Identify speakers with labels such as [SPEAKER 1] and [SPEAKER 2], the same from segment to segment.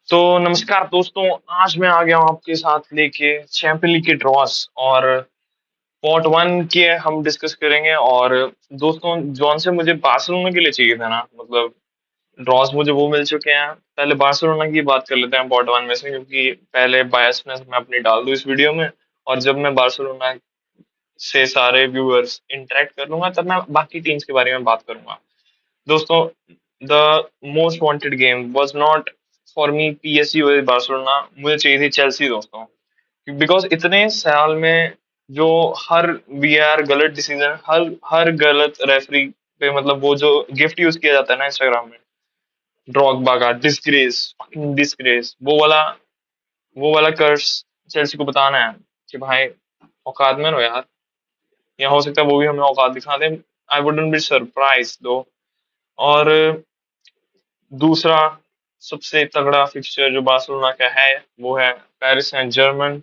[SPEAKER 1] तो नमस्कार दोस्तों। आज मैं आ गया हूँ आपके साथ लेके चैंपियन लीग के ड्रॉस और पॉट वन के हम डिस्कस करेंगे। और दोस्तों, जॉन से मुझे बार्सिलोना के लिए चाहिए था ना, मतलब ड्रॉस मुझे वो मिल चुके हैं। पहले बार्सिलोना की बात कर लेते हैं पॉट वन में से, क्योंकि पहले बायसनेस मैं अपनी डाल दूं इस वीडियो में। और जब मैं बार्सिलोना से सारे व्यूअर्स इंटरेक्ट कर लूंगा तब मैं बाकी टीम्स के बारे में बात करूंगा। दोस्तों, the most wanted game was not for me PSG versus Barcelona, मुझे चाहिए थी चेल्सी दोस्तों। बिकॉज इतने साल में जो हर वीआर गलत डिसीजन, हर गलत रेफरी पे, मतलब वो जो गिफ्ट यूज किया जाता है ना इंस्टाग्राम में, ड्रॉगबा का डिस्ग्रेस, फकिंग डिस्ग्रेस, वो वाला कर्स चेल्सी को बताना है कि भाई औकात में रहो यार। या हो सकता है वो भी हमें औकात दिखा दे। आई वुडंट बी सरप्राइज दो। और दूसरा सबसे तगड़ा फिक्सचर जो बार्सिलोना का है वो है पेरिस सेंट जर्मन,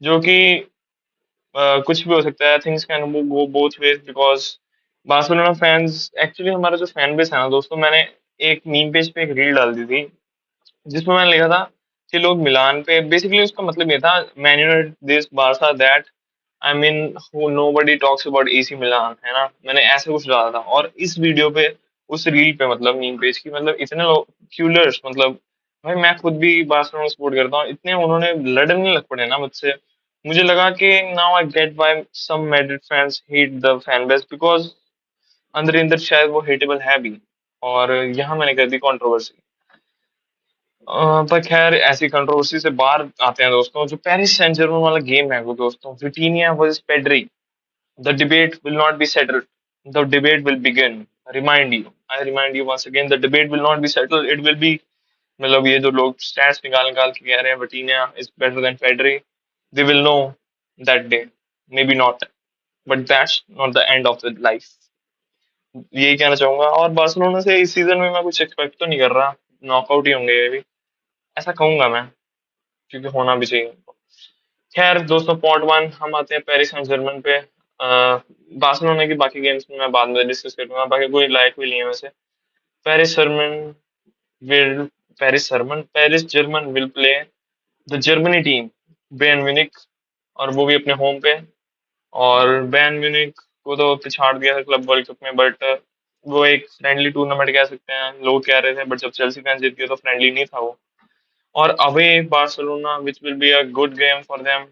[SPEAKER 1] जो कि कुछ भी हो सकता है। Things can go both ways because Barcelona fans, actually हमारा जो फैन बेस है ना दोस्तों, मैंने एक मीम पेज पे एक रील डाल दी थी जिसमें मैंने लिखा था कि लोग मिलान पे, बेसिकली उसका मतलब ये था, man United this Barça that, I mean who nobody talks about AC Milan, है ना। मैंने ऐसे कुछ डाला था और इस वीडियो पे, उस रील पे, मतलब मीम पेज की, मतलब इतने लोग क्यूलर्स, मतलब भाई मैं खुद भी बार्सिलोना सपोर्ट करता हूँ, इतने उन्होंने लड़ने लग पड़े ना मुझसे। मुझे लगा कि now I get why some Madrid fans hate the fan base, because अंदर ही अंदर शायद वो हेटेबल है भी। और यहाँ मैंने कर दी कंट्रोवर्सी। पर खैर, ऐसी कंट्रोवर्सी से बाहर आते हैं दोस्तों। जो पेरिस सेंट जर्मन वाला गेम है वो दोस्तों, Vitinha versus Pedri, the debate will not be settled, the debate will begin. Remind you, I remind you once again, the debate will not be settled, it will be, मतलब ये जो लोग stats निकाल निकाल के कह रहे हैं विटीनिया is better than Pedri, they will know that day, may be not, but that's not the end of the life. यही कहना चाहूंगा। और बार्सिलोना से इस सीजन में मैं कुछ एक्सपेक्ट तो नहीं कर रहा, नॉकआउट ही होंगे ये भी, ऐसा कहूंगा मैं, क्योंकि होना भी चाहिए। खैर दोस्तों, पॉइंट वन हम आते हैं पेरिस सेंट जर्मन पे। बार्सिलोना की बाकी गेम्स में मैं बाद में डिस्कस करूंगा, बाकी कोई लायक भी नहीं है वैसे। Paris German will Paris German will play the Germany team, bayern Munich, और वो भी अपने होम पे। और bayern म्यूनिख को तो पिछाड़ दिया था क्लब वर्ल्ड कप में, बट वो एक फ्रेंडली टूर्नामेंट कह सकते हैं, लोग कह रहे थे, बट जब चेल्सी फैंस जीत गए तो फ्रेंडली नहीं था वो। और away Barcelona which will be a good game for them.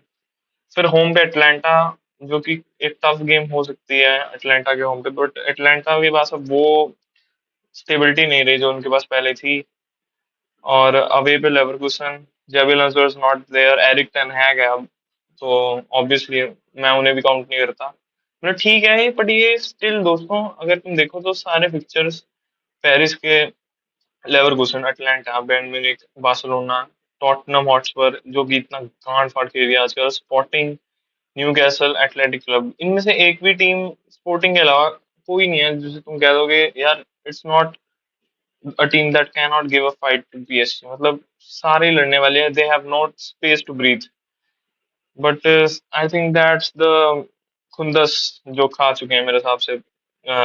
[SPEAKER 1] फिर होम पे अटलांटा, जो कि एक टफ गेम हो सकती है अटलांटा के होम पे, बट अटलांटा के पास अब वो स्टेबिलिटी नहीं रही जो उनके पास पहले थी। और अवे पे Leverkusen, Xabi Alonso is not there, Erik ten Hag है अब, तो ऑब्वियसली मैं उन्हें भी काउंट नहीं करता। मतलब ठीक है ये, बट ये स्टिल दोस्तों, अगर तुम देखो तो सारे पिक्चर्स पेरिस के, Leverkusen, Atlanta, bayern Munich, Barcelona, Tottenham Hotspur जो कि इतना गांड फाड़ खेल रही है आजकल, स्पोर्टिंग, न्यूकैसल, एथलेटिक क्लब, इनमें से एक भी टीम स्पोर्टिंग के अलावा कोई नहीं है जिसे तुम कह दोगे यार it's not a team that can not give a fight to PSG. मतलब सारे ही लड़ने वाले हैं, they have not space to breathe. But I think that's the खुंदस जो खा चुके हैं मेरे हिसाब से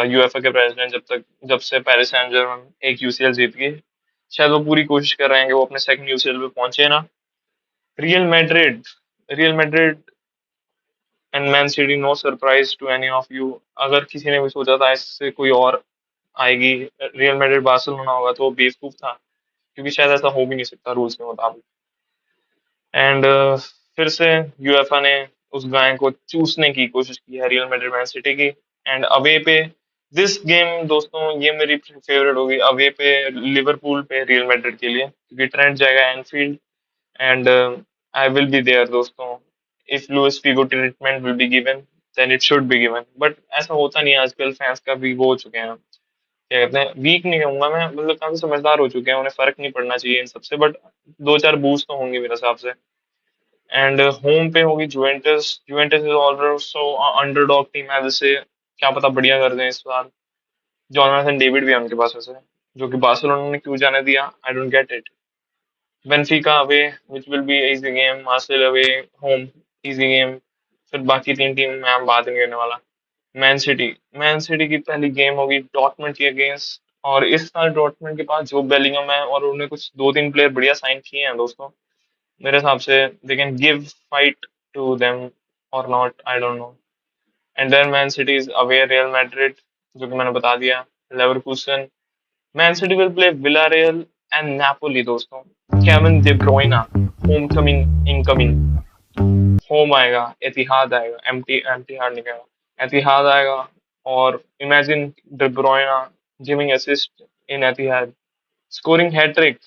[SPEAKER 1] यूएफए के प्रेसिडेंट, जब से पेरिस सैंट जर्मन एक यूसीएल जीत गई। शायद वो पूरी कोशिश कर रहे हैं कि वो अपने सेकंड यूसीएल पे पहुंचे ना। Real Madrid Real Madrid and Man City, no surprise to any of you. अगर किसी ने भी सोचा था इससे कोई और आएगी, रियल मैड्रिड बार्सिलोना होगा, तो वो बेवकूफ था, क्योंकि शायद ऐसा हो भी नहीं सकता रूल्स के मुताबिक। एंड फिर से यूएफए ने उस गाय को चूसने की कोशिश की है, रियल मैड्रिड मैन सिटी की। एंड अवे पे दिस गेम दोस्तों, ये मेरी फेवरेट होगी, अवे पे लिवरपूल पे रियल मैड्रिड के लिए, क्योंकि ट्रेंट जाएगा Anfield and I will be there दोस्तों। If Luis Figo treatment will be given, then it should be given, but ऐसा होता नहीं है आजकल। फैंस का भी वो हो चुके हैं, क्या कहते हैं, वीक नहीं कहूंगा मैं, मतलब काफी समझदार हो चुके हैं, उन्हें फर्क नहीं पड़ना चाहिए इन सबसे, बट दो चार बूस्ट तो होंगे मेरे हिसाब से। एंड होम पे होगी Juventus. Juventus is also underdog team है, जैसे क्या पता बढ़िया कर दें इस बार। जॉनथन डेविड भी है उनके पास वैसे, जो कि बार्सिलोना ने क्यों जाने दिया, I don't get it. Benfica away, which will be easy game. Marcel away, home, easy game. फिर बाकी तीन टीम मैं बात नहीं करने वाला। मैन सिटी की पहली गेम होगी डॉर्टमुंड के अगेंस्ट, और इस साल डॉर्टमुंड के पास जो बेलिंगम है, और उन्होंने कुछ दो तीन प्लेयर बढ़िया साइन किए हैं दोस्तों। मेरे हिसाब से they can give fight to them और not, I don't know. And then Man City is away Real Madrid, जो कि मैंने बता दिया। Leverkusen, Man City will play Villarreal and Napoli दोस्तों। Kevin de Bruyne, homecoming incoming, home आएगा, Etihad आएगा, empty empty hard नहीं कहेगा, एतिहाद आएगा। और imagine de Bruyne giving assist in Etihad, scoring hat trick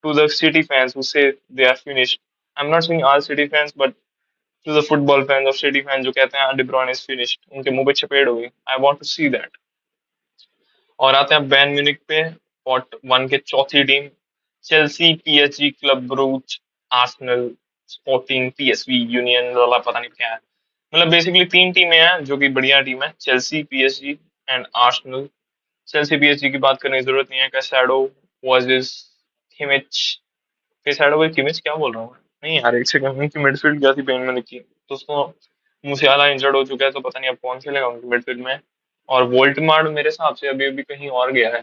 [SPEAKER 1] to the City fans who say they are finished. I'm not saying all City fans, but to the football fans of City fans जो कहते हैं De Bruyne is finished, उनके मुंह पे चपेड़ होगी। I want to see that। और आते हैं बैन म्यूनिक पे, पॉट वन के चौथी team, Chelsea, PSG, Club Brugge, Arsenal, Sporting, PSV, Union वाला पता नहीं क्या है। मतलब बेसिकली तीन टीमें हैं जो कि बढ़िया टीम है, Chelsea, PSG and Arsenal. Chelsea PSG की बात करने की जरूरत नहीं है, कैसाडो, वाजिस, किमिच, कैसाडो भाई, किमिच क्या बोल रहा हूँ मैं? नहीं यार, एक सेकंड, उनकी मिडफील्ड क्या थी बैन म्यूनिक की दोस्तों? मूसियाला इंजर्ड हो चुका है, तो पता नहीं अब कौन खेलेगा उनकी मिडफील्ड में। और वोल्टमार्ड मेरे हिसाब से अभी अभी कहीं और गया है,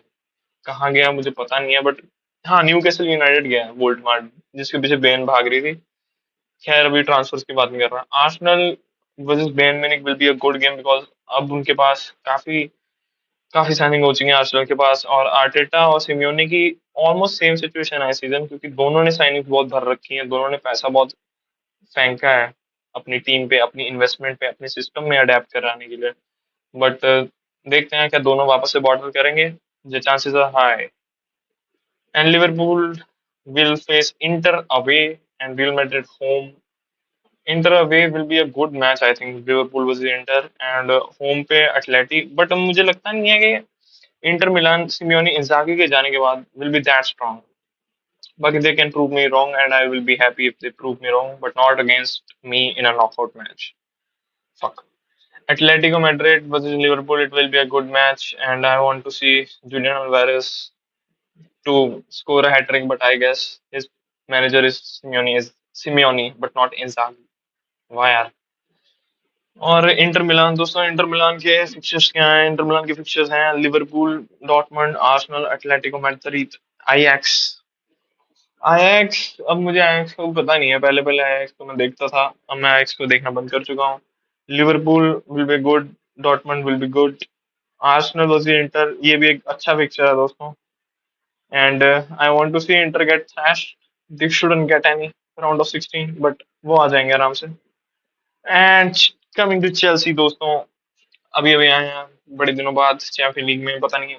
[SPEAKER 1] कहाँ गया मुझे पता नहीं है, बट हाँ, न्यूकैसल यूनाइटेड गया है वोल्टमार्ड, जिसके पीछे बेन भाग रही थी। खैर अभी ट्रांसफर्स की बात नहीं कर रहा। Arsenal versus Ben Munich will be a good game, because अब उनके पास काफी काफी साइनिंग हो चुकी है आर्सेनल के पास, और आर्टेटा और सिमियोनी की ऑलमोस्ट सेम सिचुएशन है इस सीजन, क्योंकि दोनों ने साइनिंग बहुत भर रखी है, दोनों ने पैसा बहुत फेंका है अपनी टीम पे, अपनी इन्वेस्टमेंट पे, अपने सिस्टम में अडेप्ट कराने के लिए। बट देखते हैं क्या दोनों वापस से बॉटल करेंगे, जो chances are high. And Liverpool will face Inter away and Real Madrid home. Inter away will be a good match, I think. Liverpool versus Inter, and home पे अटलेटी। बट मुझे लगता नहीं है कि इंटर मिलान सिमियोनी इंजागी के जाने के बाद will be that strong. But they can prove me wrong, and I will be happy if they prove me wrong, but not against me in a knockout match. Fuck. Atletico Madrid versus Liverpool, it will be a good match, and I want to see Julian Alvarez to score a hat trick, but I guess his manager is Simeone, but not Inzaghi. Why यार? और Inter Milan दोस्तों, Inter Milan के fixtures क्या हैं? Inter Milan के fixtures हैं Liverpool, Dortmund, Arsenal, Atletico Madrid, Ajax. Ajax, अब मुझे आईएक्स को पता नहीं है, पहले पहले आईएक्स को मैं देखता था, अब मैं आईएक्स को देखना बंद कर चुका हूँ। Liverpool will be good, Dortmund will be good, Arsenal versus Inter, ये भी एक अच्छा पिक्चर है दोस्तों। And I want to see Inter get thrashed, they shouldn't get any round of 16, but वो आ जाएंगे आराम से। एंड कमिंग टू चेल्सी दोस्तों, अभी अभी आए हैं बड़े दिनों बाद चैंपियन लीग में, पता नहीं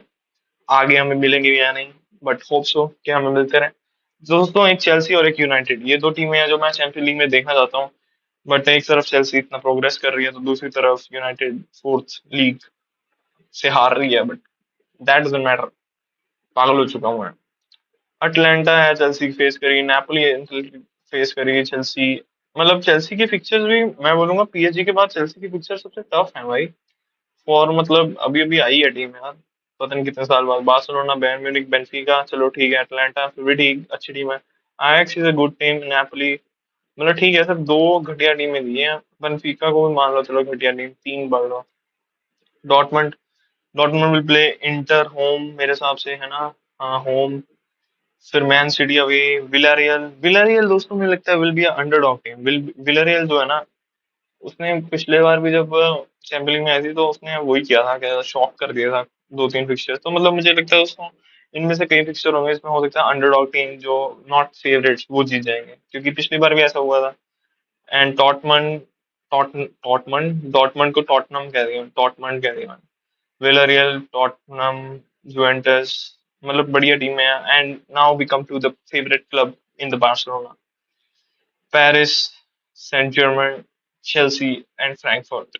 [SPEAKER 1] आगे हमें मिलेंगे या नहीं, बट होप सो कि हमें मिलते रहे दोस्तों। एक चेल्सी और एक यूनाइटेड, ये दो टीमें हैं जो मैं चैंपियन लीग में देखना चाहता हूँ। बट एक तरफ चेल्सी इतना प्रोग्रेस कर रही है, तो दूसरी तरफ यूनाइटेड फोर्थ लीग से हार रही है, बट दैट डजंट मैटर, पागल हो चुका हूँ मैं। अटलांटा है चेल्सी फेस करेगी, नेपोली फेस करेगी चेल्सी। मतलब चेल्सी की फिक्चर्स भी मैं बोलूंगा, पीएसजी के बाद चेल्सी की फिक्चर सबसे टफ है भाई। और मतलब अभी अभी आई है टीम यार, पता नहीं कितने साल बाद। बार्सिलोना, bayern म्यूनिख, बेंफिका, चलो ठीक है, अटलांटा फिर भी ठीक, अच्छी टीम है। Ajax is a good team, Napoli मतलब ठीक है, सिर्फ दो घटिया टीमें दी हैं। बेंफिका को भी मान लो चलो घटिया टीम, तीन मान लो। Dortmund, Dortmund will play Inter home मेरे हिसाब से, है ना? हाँ, होम। फिर Man City away, Villarreal, Villarreal दोस्तों मुझे लगता है will be underdog team. Villarreal जो है ना, उसने पिछले बार भी जब चैंपियंस लीग में आई थी, तो उसने वही किया था, क्या शॉक कर दिया था दो तीन फिक्चर। तो मतलब मुझे लगता है उसको इनमें से कई फिक्चर होंगे, इसमें हो सकता है अंडरडॉग टीम जो नॉट फेवरेट्स वो जीत जाएंगे, क्योंकि पिछली बार भी ऐसा हुआ था। एंड टॉटमंड, डॉटमंड को टॉटनम कह दिया, टॉटमंड कह दिया, विलारियल, टॉटनम, जुवेंटस, मतलब बढ़िया टीम है। And now we come to the favourite club in the Barcelona, Paris Saint Germain, Chelsea and Frankfurt.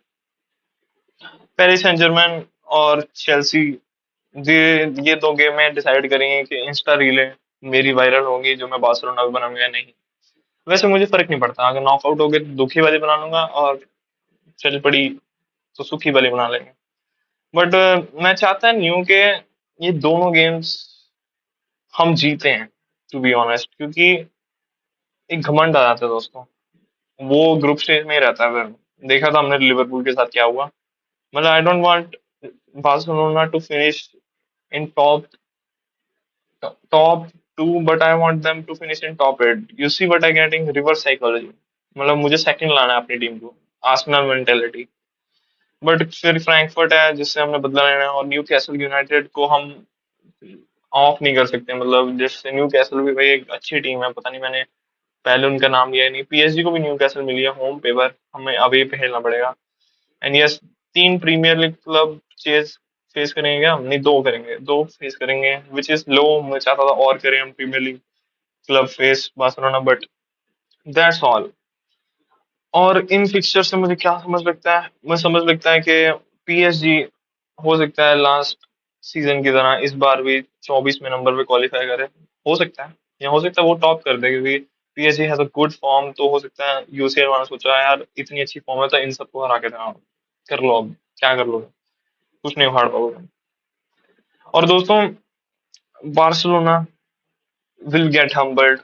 [SPEAKER 1] Paris Saint Germain और चेल्सी, ये दो गेमें डिसाइड करेंगे कि इंस्टा रीलें मेरी वायरल होंगी जो मैं बार्सिलोना में बनाऊंगा या नहीं। वैसे मुझे फर्क नहीं पड़ता, अगर नॉकआउट हो गए तो दुखी वाली बना लूंगा, और चल पड़ी तो सुखी वाली बना लेंगे। बट मैं चाहता नहीं हूँ कि ये दोनों गेम्स हम जीते हैं, टू बी ऑनेस्ट, क्योंकि एक घमंड आ जाता है दोस्तों, वो ग्रुप स्टेज में ही रहता है। फिर देखा था हमने लिवरपूल के साथ क्या हुआ। मतलब I don't want Barcelona to finish in top two, but I want them to finish in top eight. You see what I getting? Reverse psychology. मतलब मुझे सेकंड लाना है अपनी टीम को, आर्सेनल मेंटेलिटी। बट फिर फ्रैंकफर्ट है जिससे हमने बदला लेना है, और न्यू कैसल यूनाइटेड को हम ऑफ नहीं कर सकते। मतलब जैसे न्यू कैसल भी भाई एक अच्छी टीम है, पता नहीं मैंने पहले उनका नाम लिया ही नहीं। पीएसजी को भी न्यू कैसल मिली है होम पेपर, हमें अभी पे खेलना पड़ेगा। एंड यस, तीन Premier League club chase face करेंगे क्या हम? नहीं, दो करेंगे, दो फेस करेंगे, विच इज लो। मैं चाहता था और करें हम Premier League club face Barcelona, but that's all. और इन फिक्सचर से मुझे क्या समझ लगता है, मुझे समझ लगता है कि पीएसजी हो सकता है लास्ट सीजन की तरह इस बार भी 24वें नंबर पे क्वालिफाई करे। हो सकता है, या हो सकता है वो टॉप कर दे, क्योंकि PSG has a good form. तो हो सकता है यूसीएल वाला सोचा यार इतनी अच्छी फॉर्म है तो इन सबको हरा के देना, कर लो अब, क्या कर लो, कुछ नहीं उखाड़ पाओगे। और दोस्तों, Barcelona will get humbled,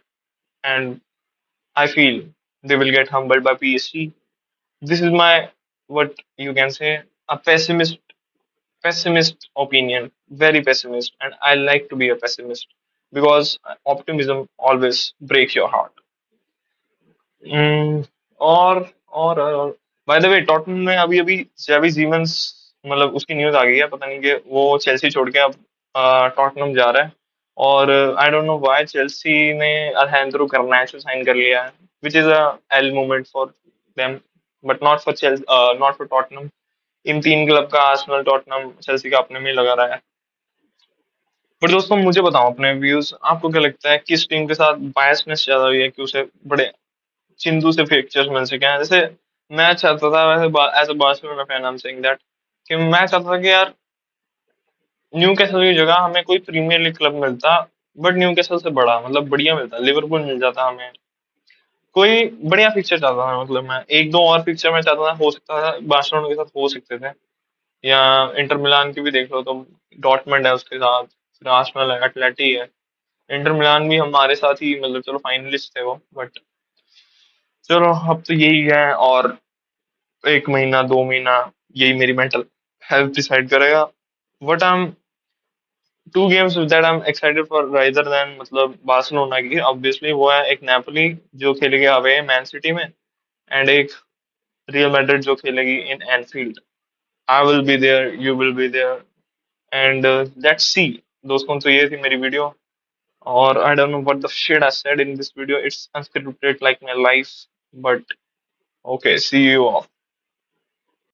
[SPEAKER 1] and I feel they will get humbled by PSG. This is my, what you can say, a pessimist opinion, very pessimist, and I like to be a pessimist because optimism always breaks your heart. Mm, और by the way, Tottenham में अभी अभी जेवी जीवंस, मतलब उसकी news आ गई है, पता नहीं कि वो चेल्सी छोड़ के अब टॉटनहम जा रहा है। और I don't know why Chelsea ने अलेहांद्रो गर्नाचो साइन कर लिया है, which is a L moment for them, but not for not for Tottenham. इन तीन क्लब का, आर्सेनल, टॉटनहम, चेल्सी का, अपने में ही लगा रहा है। पर दोस्तों मुझे बताओ अपने व्यूज, आपको क्या लगता है किस टीम के साथ बायसनेस ज्यादा हुई है कि उसे बड़े चिंदू से पिक्चर्स मिल सके हैं? जैसे मैं चाहता था, वैसे as a Barcelona fan I am saying that, कि मैं चाहता था कि यार न्यू कैसल की जगह हमें कोई प्रीमियर लीग क्लब मिलता, बट न्यू कैसल से बड़ा, मतलब बढ़िया मिलता, लिवरपूल मिल जाता हमें, कोई बढ़िया पिक्चर चाहता था। मतलब मैं एक दो और पिक्चर में चाहता था, हो सकता था बार्सिलोना के साथ हो सकते थे, या इंटर मिलान की भी देख लो तुम, डॉर्टमंड है उसके साथ, फिर आर्सेनल है, एटलेटी है। इंटर मिलान भी हमारे साथ ही, मतलब चलो फाइनलिस्ट थे वो, बट चलो अब तो यही है। और एक महीना, 2 महीना, यही मेरी मेंटल हेल्थ डिसाइड करेगा। But I am two games that I am excited for rather than, मतलब बार्सिलोना की ऑब्वियसली, वो है एक नेपोली जो खेलेगी अवे मैन सिटी में, एंड एक रियल मैड्रिड जो खेलेगी in Anfield. I will be there, you will be there, and let's see. दोस्तों, तो ये थी मेरी वीडियो, और I don't know what the shit I said in this video, it's unscripted like my life, but okay, see you of.